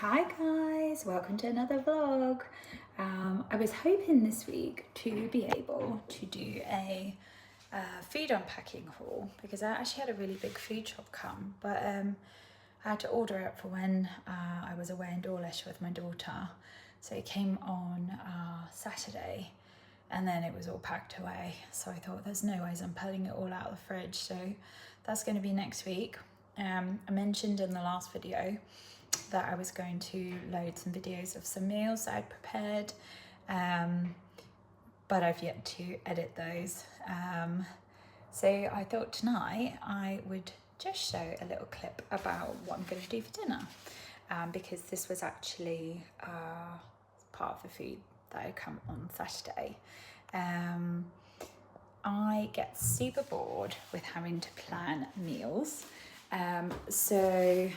Hi guys, welcome to another vlog. I was hoping this week to be able to do a food unpacking haul because I actually had a really big food shop come, but I had to order it for when I was away in Dawlish with my daughter. So it came on Saturday and then it was all packed away. So I thought there's no ways I'm pulling it all out of the fridge. So that's going to be next week. I mentioned in the last video that I was going to load some videos of some meals that I'd prepared, but I've yet to edit those. So I thought tonight I would just show a little clip about what I'm going to do for dinner, because this was actually part of the food that had come on Saturday. I get super bored with having to plan meals. So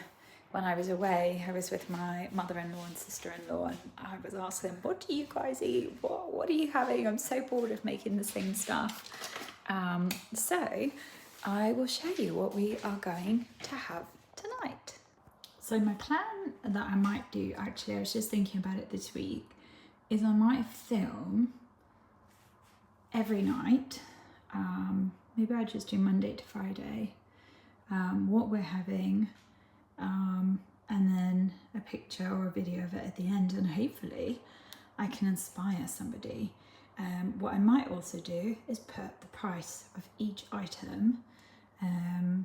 when I was away, I was with my mother-in-law and sister-in-law, and I was asking them, what do you guys eat? What are you having? I'm so bored of making the same stuff. So I will show you what we are going to have tonight. So my plan that I might do, actually, I was just thinking about it this week, is I might film every night. Maybe I just do Monday to Friday, what we're having, and then a picture or a video of it at the end, and hopefully I can inspire somebody. What I might also do is put the price of each item,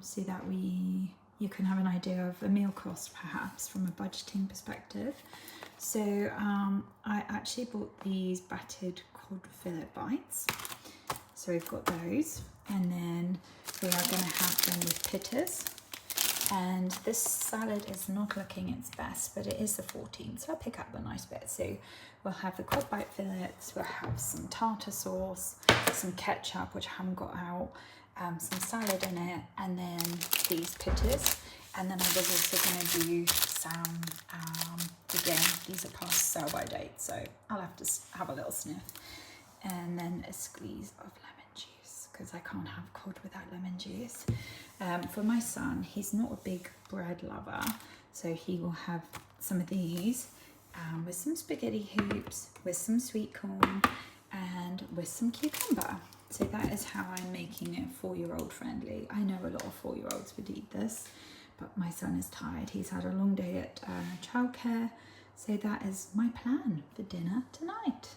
so that you can have an idea of a meal cost perhaps from a budgeting perspective. So I actually bought these battered cod fillet bites. So we've got those, and then we are going to have them with pittas. And this salad is not looking its best, but it is the 14th, so I'll pick up the nice bits. So we'll have the cod bite fillets, we'll have some tartar sauce, some ketchup, which I haven't got out, some salad in it, and then these pittas. And then I was also going to do some, again, these are past sell by date, so I'll have to have a little sniff. And then a squeeze of lemon juice, because I can't have cod without lemon juice. For my son, he's not a big bread lover, so he will have some of these with some spaghetti hoops, with some sweet corn, and with some cucumber. So that is how I'm making it 4-year-old friendly. I know a lot of 4-year-olds would eat this, but my son is tired. He's had a long day at childcare, so that is my plan for dinner tonight.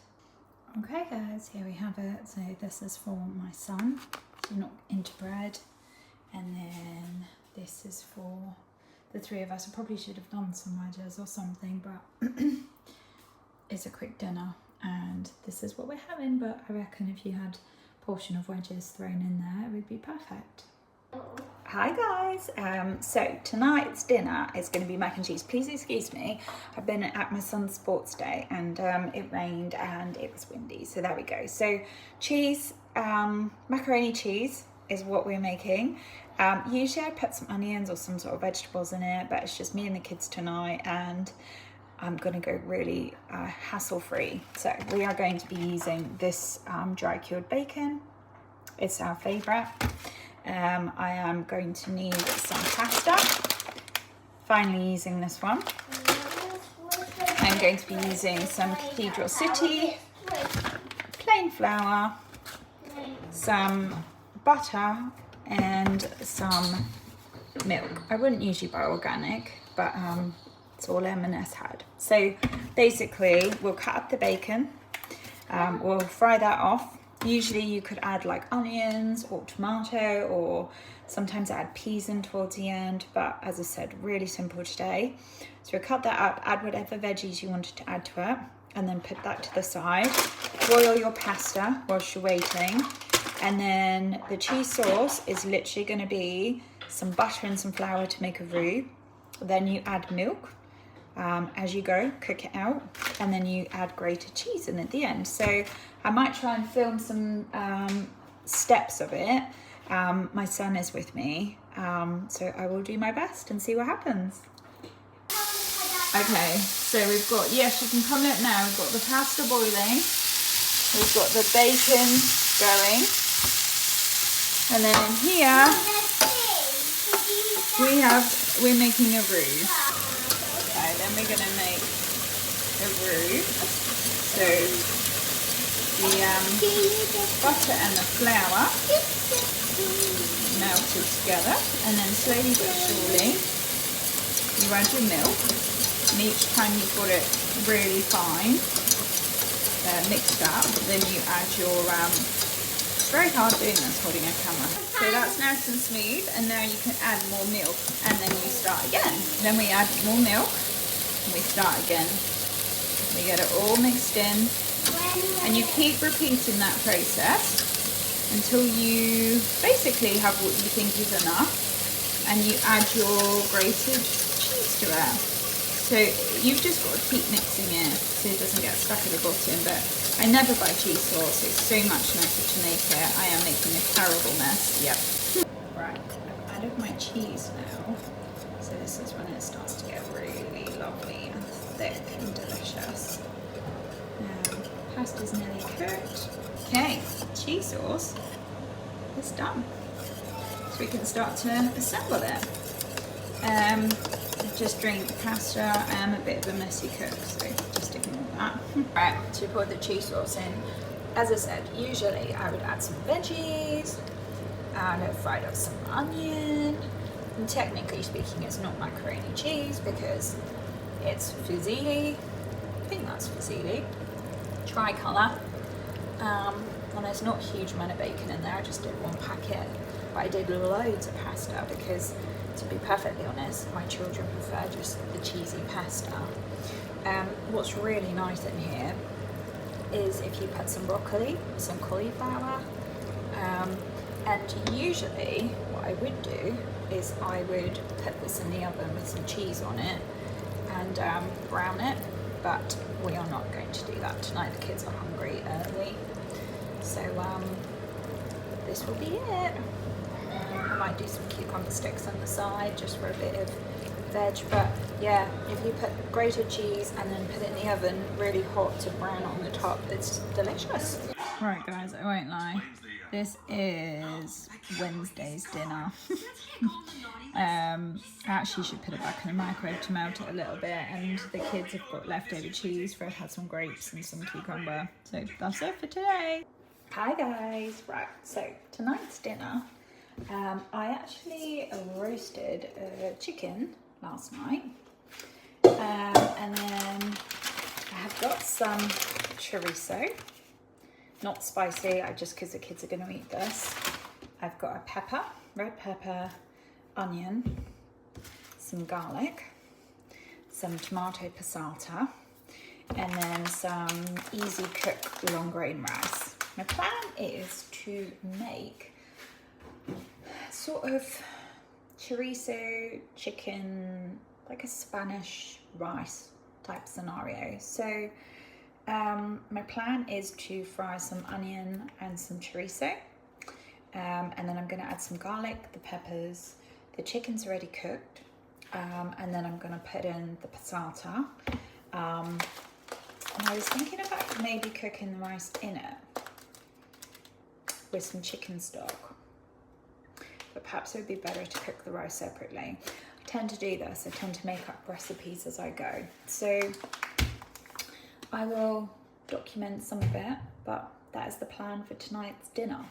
Okay guys, here we have it. So this is for my son, he's not into bread. And then this is for the three of us. I probably should have done some wedges or something, but it's a quick dinner. And this is what we're having, but I reckon if you had a portion of wedges thrown in there, it would be perfect. Hi guys, so tonight's dinner is going to be mac and cheese. Please excuse me, I've been at my son's sports day and it rained and it was windy, so there we go. So cheese, macaroni cheese is what we're making. Usually I put some onions or some sort of vegetables in it, but it's just me and the kids tonight, and I'm going to go really hassle-free. So we are going to be using this dry cured bacon. It's our favourite. I am going to need some pasta. Finally using this one. I'm going to be using some Cathedral City, plain flour, some butter, and some milk. I wouldn't usually buy organic, but it's all M&S had. So basically we'll cut up the bacon, we'll fry that off. Usually you could add like onions or tomato, or sometimes I add peas in towards the end, but as I said, really simple today. So we'll cut that up, add whatever veggies you wanted to add to it, and then put that to the side. Boil your pasta whilst you're waiting. And then the cheese sauce is literally going to be some butter and some flour to make a roux. Then you add milk as you go, cook it out, and then you add grated cheese in at the end. So I might try and film some steps of it. My son is with me, so I will do my best and see what happens. Okay, so we've got, yes, you can come in now. We've got the pasta boiling, we've got the bacon going, and then in here we're making a roux. Okay, then then we're going to make a roux. So the butter and the flour melted together, and then slowly but surely you add your milk, and each time you've got it really fine mixed up, then you add your it's very hard doing this holding a camera. So that's nice and smooth, and now you can add more milk, and then you start again. Then we add more milk and we start again. We get it all mixed in, and you keep repeating that process until you basically have what you think is enough, and you add your grated cheese to it. So you've just got to keep mixing it so it doesn't get stuck at the bottom. But I never buy cheese sauce, it's so much nicer to make it. I am making a terrible mess. Yep. Right, I've added my cheese now. So this is when it starts to get really lovely and thick and delicious. Pasta's nearly cooked. Okay, cheese sauce is done. So we can start to assemble it. Just drained the pasta. I am a bit of a messy cook, so just ignore that. Right, so we poured the cheese sauce in. As I said, usually I would add some veggies, and I've fried up some onion. And technically speaking, it's not macaroni cheese because it's fusilli. I think that's fusilli. Tricolour. And there's not a huge amount of bacon in there. I just did one packet, but I did loads of pasta because, to be perfectly honest, my children prefer just the cheesy pasta. What's really nice in here is if you put some broccoli, some cauliflower, and usually what I would do is I would put this in the oven with some cheese on it and brown it, but we are not going to do that tonight. The kids are hungry early, so this will be it. I might do some cucumber sticks on the side just for a bit of veg, but yeah, if you put grated cheese and then put it in the oven really hot to brown on the top, it's delicious. Right guys, I won't lie, this is Wednesday's dinner. I actually should put it back in the microwave to melt it a little bit, and the kids have got leftover cheese. Fred had some grapes and some cucumber, so that's it for today. Hi guys, right, so tonight's dinner, I actually roasted chicken last night, and then I have got some chorizo, not spicy, just because the kids are going to eat this. I've got a pepper, red pepper, onion, some garlic, some tomato passata, and then some easy cook long grain rice. My plan is to make sort of chorizo chicken, like a Spanish rice type scenario. So my plan is to fry some onion and some chorizo, and then I'm going to add some garlic, the peppers. The chicken's already cooked, and then I'm going to put in the passata, and I was thinking about maybe cooking the rice in it with some chicken stock, but perhaps it would be better to cook the rice separately. I tend to do this, I tend to make up recipes as I go, so I will document some of it, but that is the plan for tonight's dinner.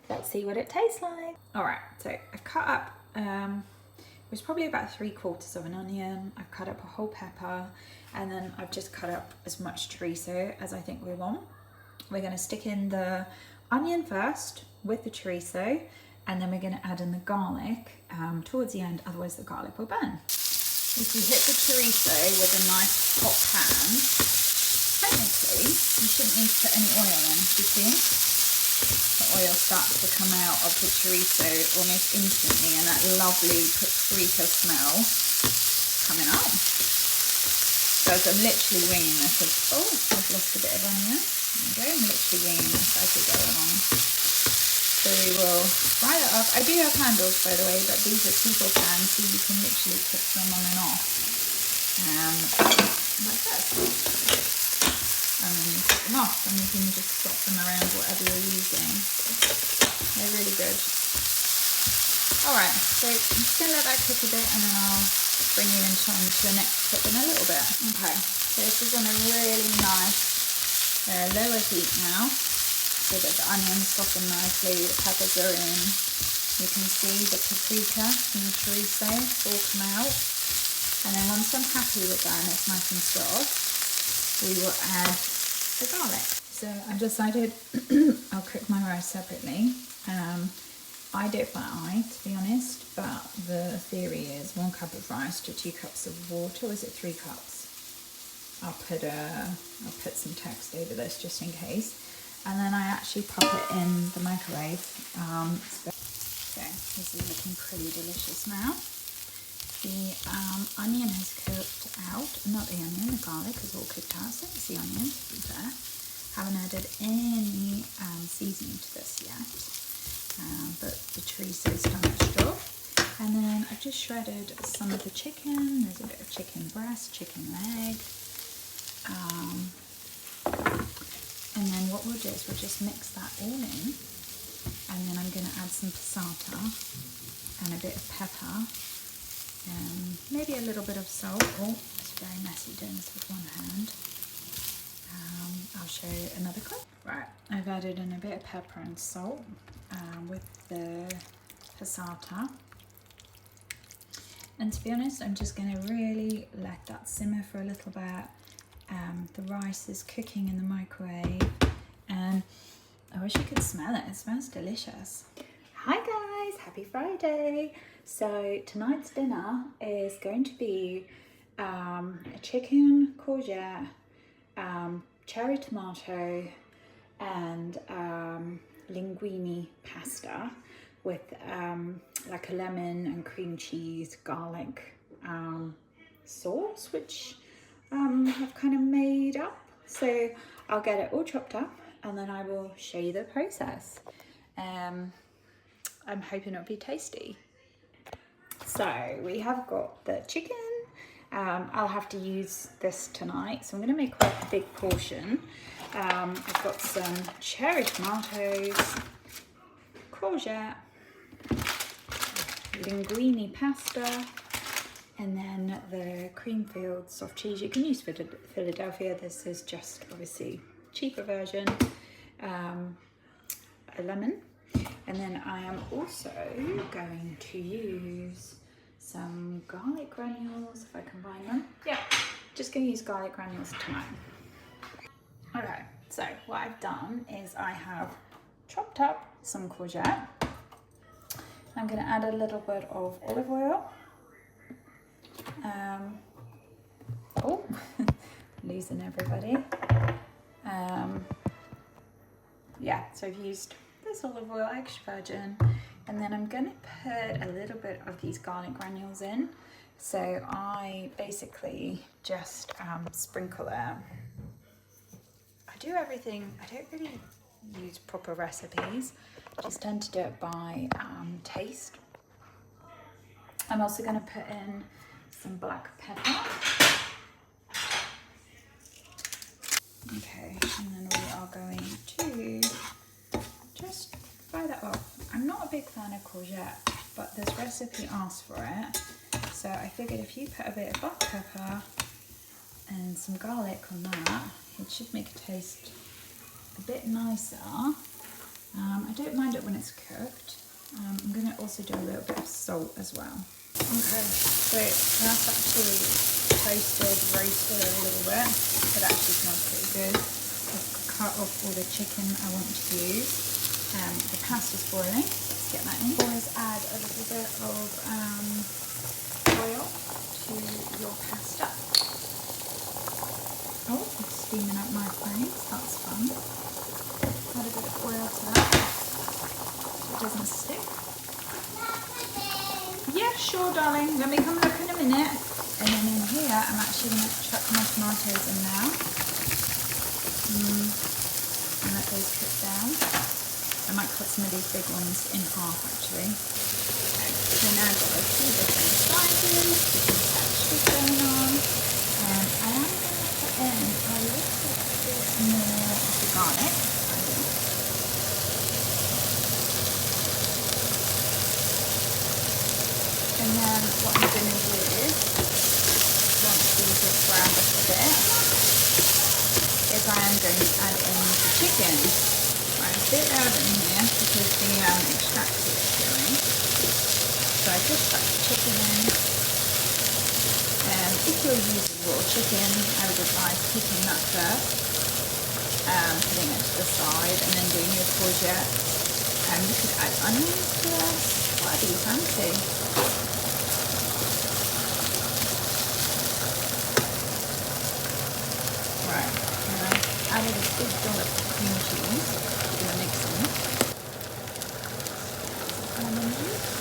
Let's see what it tastes like. All right, so I've cut up, it was probably about 3/4 of an onion. I've cut up a whole pepper, and then I've just cut up as much chorizo as I think we want. We're gonna stick in the onion first with the chorizo, and then we're gonna add in the garlic towards the end, otherwise the garlic will burn. If you hit the chorizo with a nice hot pan, technically you shouldn't need to put any oil in, you see? The oil starts to come out of the chorizo almost instantly, and that lovely paprika smell coming up. So as I'm literally winging this, oh, I've lost a bit of onion. There we go, I'm literally winging this as we go along. So we will fry that up. I do have handles, by the way, but these are people pans, so you can literally click them on and off. Like this. And then you put them off, and you can just swap them around whatever you're using. They're really good. Alright, so I'm just going to let that cook a bit and then I'll bring you into the next tip in a little bit. Okay, so this is on a really nice lower heat now, so that the onions soften nicely, the peppers are in. You can see the paprika and the chorizo all come out. And then once I'm happy with that and it's nice and soft, we will add the garlic. So I've decided I'll cook my rice separately. I do it by eye, to be honest, but the theory is 1 cup of rice to 2 cups of water. Or is it 3 cups? I'll put some text over this just in case. And then I actually pop it in the microwave. So this is looking pretty delicious now. The onion has cooked out, not the onion, the garlic has all cooked out, so it's the onion to be fair. Haven't added any seasoning to this yet, but the chorizo is done its job. And then I've just shredded some of the chicken. There's a bit of chicken breast, chicken leg. And then what we'll do is we'll just mix that all in. And then I'm going to add some passata and a bit of pepper. Maybe a little bit of salt. Oh, it's very messy doing this with one hand. I'll show you another clip. Right, I've added in a bit of pepper and salt with the passata. And to be honest, I'm just going to really let that simmer for a little bit. The rice is cooking in the microwave and I wish you could smell it. It smells delicious. Hi guys, happy Friday. So tonight's dinner is going to be a chicken courgette, cherry tomato and linguine pasta with like a lemon and cream cheese garlic sauce, which I've kind of made up. So I'll get it all chopped up and then I will show you the process. I'm hoping it'll be tasty. So we have got the chicken. I'll have to use this tonight, so I'm going to make quite a big portion. I've got some cherry tomatoes, courgette, linguine pasta, and then the Creamfield soft cheese. You can use Philadelphia. This is just obviously cheaper version. A lemon. And then I am also going to use some garlic granules, if I combine them. Yeah, just going to use garlic granules tonight. Okay, so what I've done is I have chopped up some courgette. I'm going to add a little bit of olive oil. Oh, losing everybody. Yeah, so I've used this olive oil, extra virgin, and then I'm going to put a little bit of these garlic granules in. So I basically just sprinkle it. I do everything, I don't really use proper recipes, I just tend to do it by taste. I'm also going to put in some black pepper. Okay, and then we are going to just fry that off. I'm not a big fan of courgette, but this recipe asks for it. So I figured if you put a bit of black pepper and some garlic on that, it should make it taste a bit nicer. I don't mind it when it's cooked. I'm going to also do a little bit of salt as well. Okay, so that's actually toasted, roasted a little bit. It actually smells pretty good. I've cut off all the chicken I want to use. The pasta's boiling. Let's get that in. Always add a little bit of oil to your pasta. Oh, it's steaming up my flames. That's fun. Add a bit of oil to that so it doesn't stick. Yeah, sure, darling. Let me come look in a minute. And then in here, I'm actually going to chuck my tomatoes in now. And let those cook down. I might cut some of these big ones in half, actually. So now I've got a few different sizes, different textures going on. And I am going to put in a little bit more of the garlic. So I am going to add in the chicken. Right, it's a bit loud in here because the extractor is going. So I just stuck the chicken in. If you're using raw chicken, I would advise cooking that first, putting it to the side, and then doing your courgette. You could add onions to this, whatever you fancy. Right, and I've added a big dollop of cream cheese to do a mixing. Lemon juice.